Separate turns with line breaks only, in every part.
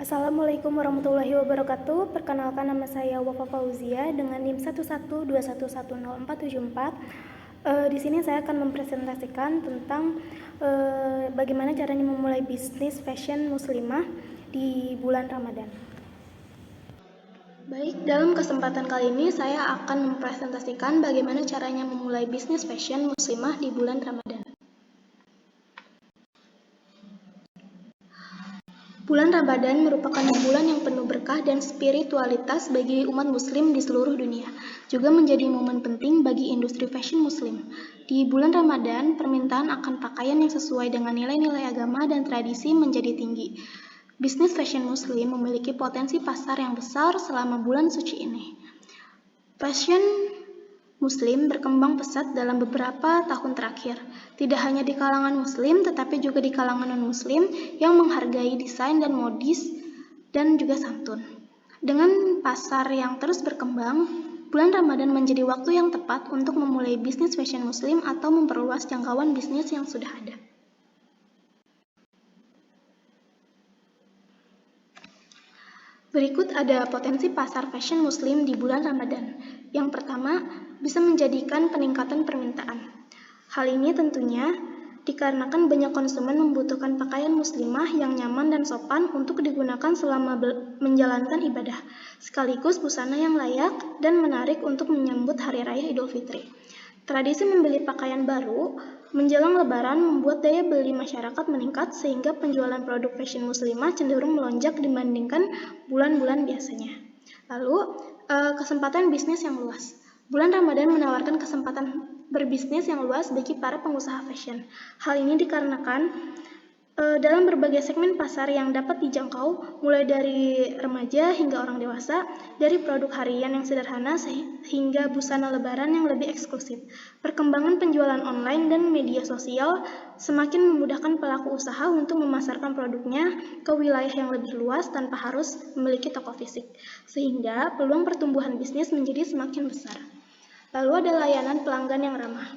Assalamualaikum warahmatullahi wabarakatuh. Perkenalkan, nama saya Wafa Fauzia dengan NIM 112110474. Di sini saya akan mempresentasikan tentang bagaimana caranya memulai bisnis fashion muslimah di bulan Ramadan. Baik, dalam kesempatan kali ini saya akan mempresentasikan bagaimana caranya memulai bisnis fashion muslimah di bulan Ramadan. Bulan Ramadan merupakan bulan yang penuh berkah dan spiritualitas bagi umat muslim di seluruh dunia. Juga menjadi momen penting bagi industri fashion muslim. Di bulan Ramadan, permintaan akan pakaian yang sesuai dengan nilai-nilai agama dan tradisi menjadi tinggi. Bisnis fashion muslim memiliki potensi pasar yang besar selama bulan suci ini. Fashion Muslim berkembang pesat dalam beberapa tahun terakhir, tidak hanya di kalangan Muslim, tetapi juga di kalangan non-Muslim yang menghargai desain dan modis dan juga santun. Dengan pasar yang terus berkembang, bulan Ramadan menjadi waktu yang tepat untuk memulai bisnis fashion Muslim atau memperluas jangkauan bisnis yang sudah ada. Berikut ada potensi pasar fashion Muslim di bulan Ramadan. Yang pertama, bisa menjadikan peningkatan permintaan. Hal ini tentunya dikarenakan banyak konsumen membutuhkan pakaian muslimah yang nyaman dan sopan untuk digunakan selama menjalankan ibadah, sekaligus busana yang layak dan menarik untuk menyambut Hari Raya Idul Fitri. Tradisi membeli pakaian baru menjelang Lebaran membuat daya beli masyarakat meningkat sehingga penjualan produk fashion muslimah cenderung melonjak dibandingkan bulan-bulan biasanya. Lalu, kesempatan bisnis yang luas. Bulan Ramadan menawarkan kesempatan berbisnis yang luas bagi para pengusaha fashion. Hal ini dikarenakan dalam berbagai segmen pasar yang dapat dijangkau, mulai dari remaja hingga orang dewasa, dari produk harian yang sederhana hingga busana lebaran yang lebih eksklusif. Perkembangan penjualan online dan media sosial semakin memudahkan pelaku usaha untuk memasarkan produknya ke wilayah yang lebih luas tanpa harus memiliki toko fisik, sehingga peluang pertumbuhan bisnis menjadi semakin besar. Lalu ada layanan pelanggan yang ramah.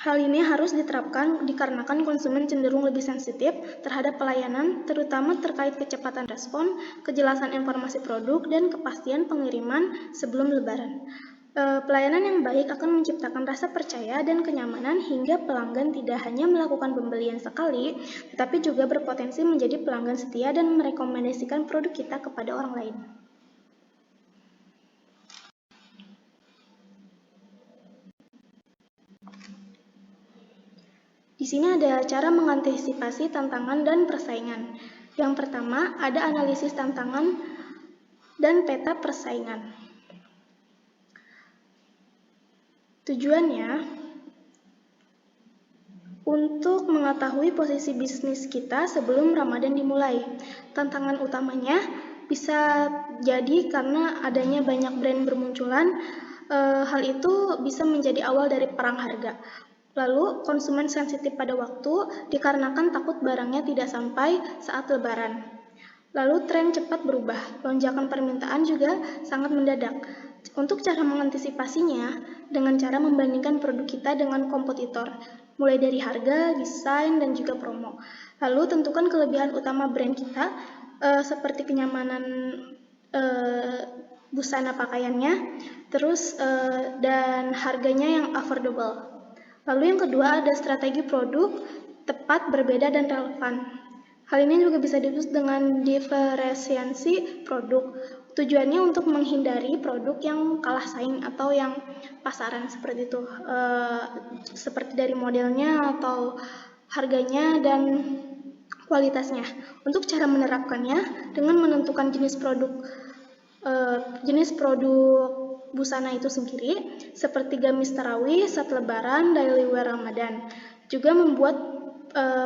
Hal ini harus diterapkan dikarenakan konsumen cenderung lebih sensitif terhadap pelayanan, terutama terkait kecepatan respon, kejelasan informasi produk, dan kepastian pengiriman sebelum Lebaran. Pelayanan yang baik akan menciptakan rasa percaya dan kenyamanan hingga pelanggan tidak hanya melakukan pembelian sekali, tetapi juga berpotensi menjadi pelanggan setia dan merekomendasikan produk kita kepada orang lain. Di sini ada cara mengantisipasi tantangan dan persaingan. Yang pertama, ada analisis tantangan dan peta persaingan. Tujuannya untuk mengetahui posisi bisnis kita sebelum Ramadan dimulai. Tantangan utamanya bisa jadi karena adanya banyak brand bermunculan. Hal itu bisa menjadi awal dari perang harga. Lalu, konsumen sensitif pada waktu dikarenakan takut barangnya tidak sampai saat Lebaran. Lalu, tren cepat berubah. Lonjakan permintaan juga sangat mendadak. Untuk cara mengantisipasinya, dengan cara membandingkan produk kita dengan kompetitor, mulai dari harga, desain, dan juga promo. Lalu, tentukan kelebihan utama brand kita, seperti kenyamanan busana pakaiannya, terus dan harganya yang affordable. Lalu yang kedua ada strategi produk tepat, berbeda, dan relevan. Hal ini juga bisa disebut dengan diferensiasi produk. Tujuannya untuk menghindari produk yang kalah saing atau yang pasaran seperti itu, seperti dari modelnya atau harganya dan kualitasnya. Untuk cara menerapkannya dengan menentukan jenis produk busana itu sendiri, seperti gamis tarawih, saat lebaran, daily wear Ramadan. Juga membuat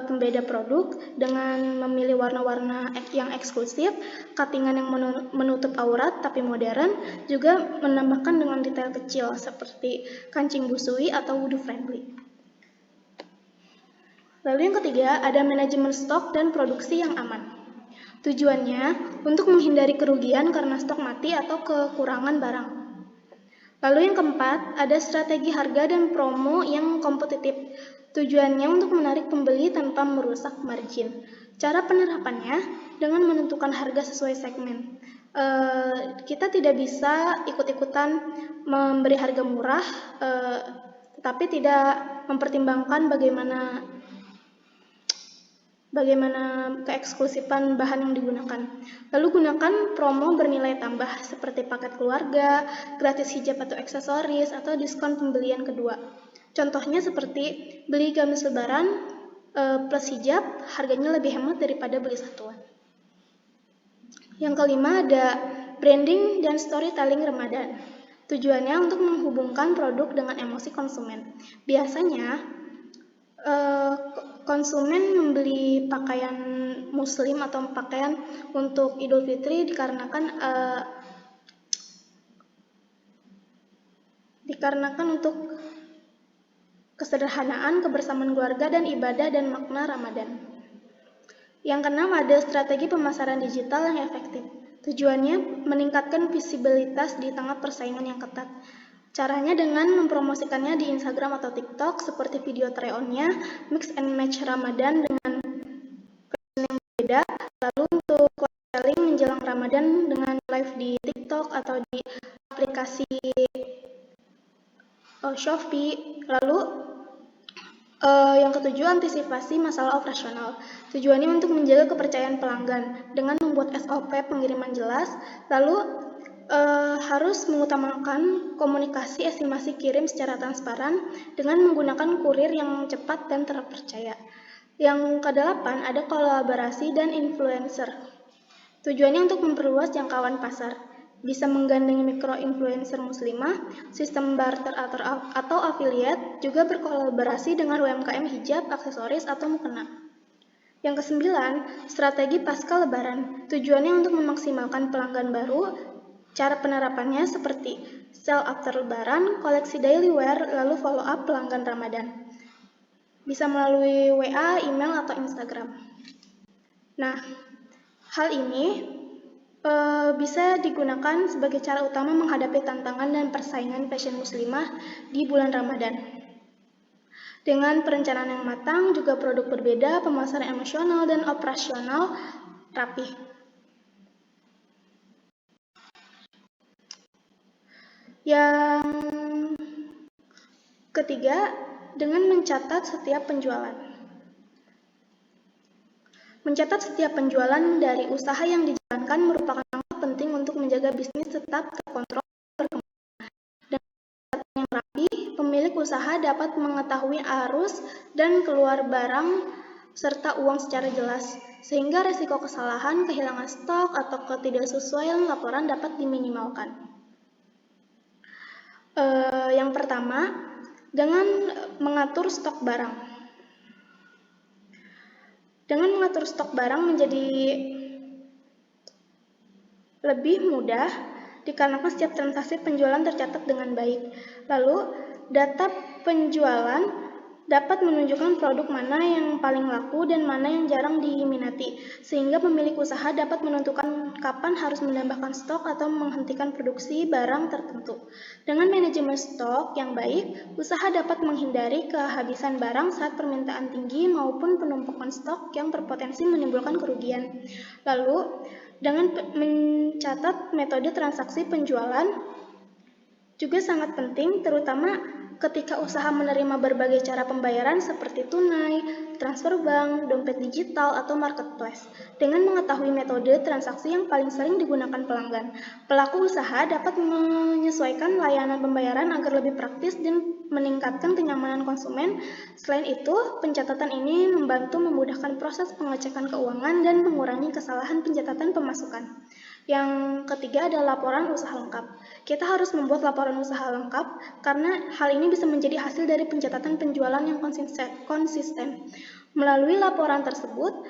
pembeda produk dengan memilih warna-warna yang eksklusif, cuttingan yang menutup aurat tapi modern, juga menambahkan dengan detail kecil seperti kancing busui atau wudu friendly. Lalu yang ketiga, ada manajemen stok dan produksi yang aman. Tujuannya untuk menghindari kerugian karena stok mati atau kekurangan barang. Lalu yang keempat, ada strategi harga dan promo yang kompetitif. Tujuannya untuk menarik pembeli tanpa merusak margin. Cara penerapannya dengan menentukan harga sesuai segmen. Kita tidak bisa ikut-ikutan memberi harga murah, tetapi tidak mempertimbangkan bagaimana keeksklusifan bahan yang digunakan. Lalu gunakan promo bernilai tambah seperti paket keluarga, gratis hijab atau aksesoris, atau diskon pembelian kedua. Contohnya seperti beli gamis lebaran plus hijab, harganya lebih hemat daripada beli satuan. Yang kelima ada branding dan storytelling Ramadan. Tujuannya untuk menghubungkan produk dengan emosi konsumen. Biasanya konsumen membeli pakaian muslim atau pakaian untuk Idul Fitri dikarenakan untuk kesederhanaan, kebersamaan keluarga, dan ibadah dan makna Ramadan. Yang keenam ada strategi pemasaran digital yang efektif. Tujuannya meningkatkan visibilitas di tengah persaingan yang ketat. Caranya dengan mempromosikannya di Instagram atau TikTok seperti video try-on-nya, mix and match Ramadan dengan fashion yang berbeda. Lalu untuk selling menjelang Ramadan dengan live di TikTok atau di aplikasi Shopee. Lalu yang ketujuh, antisipasi masalah operasional. Tujuannya untuk menjaga kepercayaan pelanggan dengan membuat SOP pengiriman jelas, lalu harus mengutamakan komunikasi estimasi kirim secara transparan dengan menggunakan kurir yang cepat dan terpercaya. Yang kedelapan, ada kolaborasi dan influencer. Tujuannya untuk memperluas jangkauan pasar. Bisa menggandeng mikro-influencer muslimah, sistem barter atau affiliate, juga berkolaborasi dengan UMKM hijab, aksesoris, atau mukena. Yang kesembilan, strategi pasca lebaran. Tujuannya untuk memaksimalkan pelanggan baru. Cara penerapannya seperti sell after lebaran, koleksi daily wear, lalu follow up pelanggan Ramadan. Bisa melalui WA, email, atau Instagram. Nah, hal ini bisa digunakan sebagai cara utama menghadapi tantangan dan persaingan fashion muslimah di bulan Ramadan. Dengan perencanaan yang matang, juga produk berbeda, pemasaran emosional, dan operasional rapih. Yang ketiga, dengan mencatat setiap penjualan. Mencatat setiap penjualan dari usaha yang dijalankan merupakan langkah penting untuk menjaga bisnis tetap terkontrol dan berkembang. Dengan catatan yang rapi, pemilik usaha dapat mengetahui arus dan keluar barang serta uang secara jelas, sehingga resiko kesalahan, kehilangan stok, atau ketidaksesuaian laporan dapat diminimalkan. Yang pertama, dengan mengatur stok barang. Dengan mengatur stok barang menjadi lebih mudah dikarenakan setiap transaksi penjualan tercatat dengan baik. Lalu, data penjualan dapat menunjukkan produk mana yang paling laku dan mana yang jarang diminati, sehingga pemilik usaha dapat menentukan kapan harus menambahkan stok atau menghentikan produksi barang tertentu. Dengan manajemen stok yang baik, usaha dapat menghindari kehabisan barang saat permintaan tinggi maupun penumpukan stok yang berpotensi menimbulkan kerugian. Lalu, dengan mencatat metode transaksi penjualan juga sangat penting, terutama ketika usaha menerima berbagai cara pembayaran seperti tunai, transfer bank, dompet digital, atau marketplace. Dengan mengetahui metode transaksi yang paling sering digunakan pelanggan, pelaku usaha dapat menyesuaikan layanan pembayaran agar lebih praktis dan meningkatkan kenyamanan konsumen. Selain itu, pencatatan ini membantu memudahkan proses pengecekan keuangan dan mengurangi kesalahan pencatatan pemasukan. Yang ketiga adalah laporan usaha lengkap. Kita harus membuat laporan usaha lengkap karena hal ini bisa menjadi hasil dari pencatatan penjualan yang konsisten. Melalui laporan tersebut,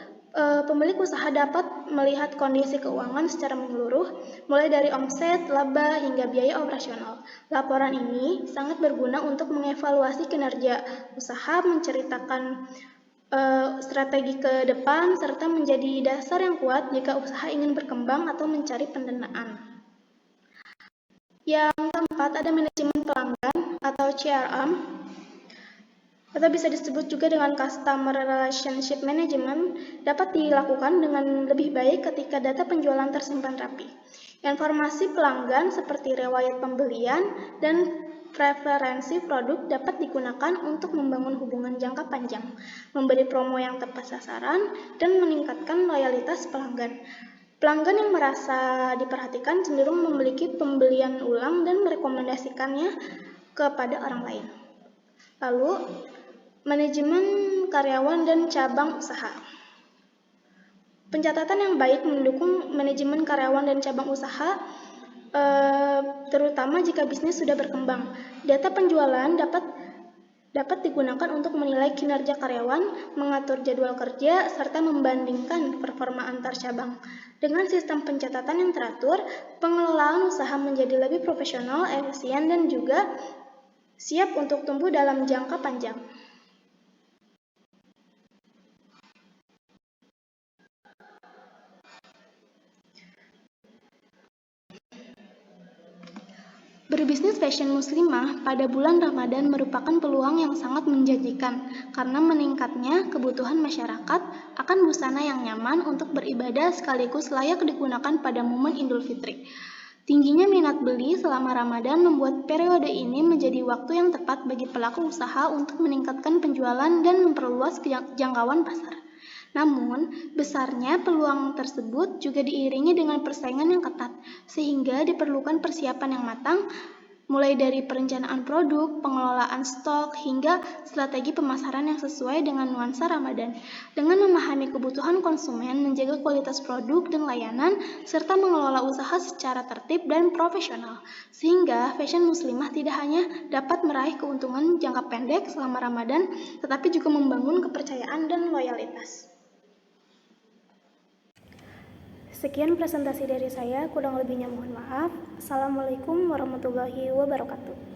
pemilik usaha dapat melihat kondisi keuangan secara menyeluruh, mulai dari omset, laba, hingga biaya operasional. Laporan ini sangat berguna untuk mengevaluasi kinerja usaha, menceritakan strategi ke depan, serta menjadi dasar yang kuat jika usaha ingin berkembang atau mencari pendanaan. Yang keempat ada manajemen pelanggan atau CRM. atau bisa disebut juga dengan Customer Relationship Management, dapat dilakukan dengan lebih baik ketika data penjualan tersimpan rapi. Informasi pelanggan seperti riwayat pembelian dan preferensi produk dapat digunakan untuk membangun hubungan jangka panjang, memberi promo yang tepat sasaran, dan meningkatkan loyalitas pelanggan. Pelanggan yang merasa diperhatikan cenderung memiliki pembelian ulang dan merekomendasikannya kepada orang lain. Lalu, manajemen karyawan dan cabang usaha. Pencatatan yang baik mendukung manajemen karyawan dan cabang usaha, terutama jika bisnis sudah berkembang. Data penjualan dapat digunakan untuk menilai kinerja karyawan, mengatur jadwal kerja, serta membandingkan performa antar cabang. Dengan sistem pencatatan yang teratur, pengelolaan usaha menjadi lebih profesional, efisien, dan juga siap untuk tumbuh dalam jangka panjang. Berbisnis fashion muslimah pada bulan Ramadan merupakan peluang yang sangat menjanjikan karena meningkatnya kebutuhan masyarakat akan busana yang nyaman untuk beribadah sekaligus layak digunakan pada momen Idul Fitri. Tingginya minat beli selama Ramadan membuat periode ini menjadi waktu yang tepat bagi pelaku usaha untuk meningkatkan penjualan dan memperluas jangkauan pasar. Namun, besarnya peluang tersebut juga diiringi dengan persaingan yang ketat, sehingga diperlukan persiapan yang matang, mulai dari perencanaan produk, pengelolaan stok, hingga strategi pemasaran yang sesuai dengan nuansa Ramadan. Dengan memahami kebutuhan konsumen, menjaga kualitas produk dan layanan, serta mengelola usaha secara tertib dan profesional, sehingga fashion muslimah tidak hanya dapat meraih keuntungan jangka pendek selama Ramadan, tetapi juga membangun kepercayaan dan loyalitas. Sekian presentasi dari saya, kurang lebihnya mohon maaf. Assalamualaikum warahmatullahi wabarakatuh.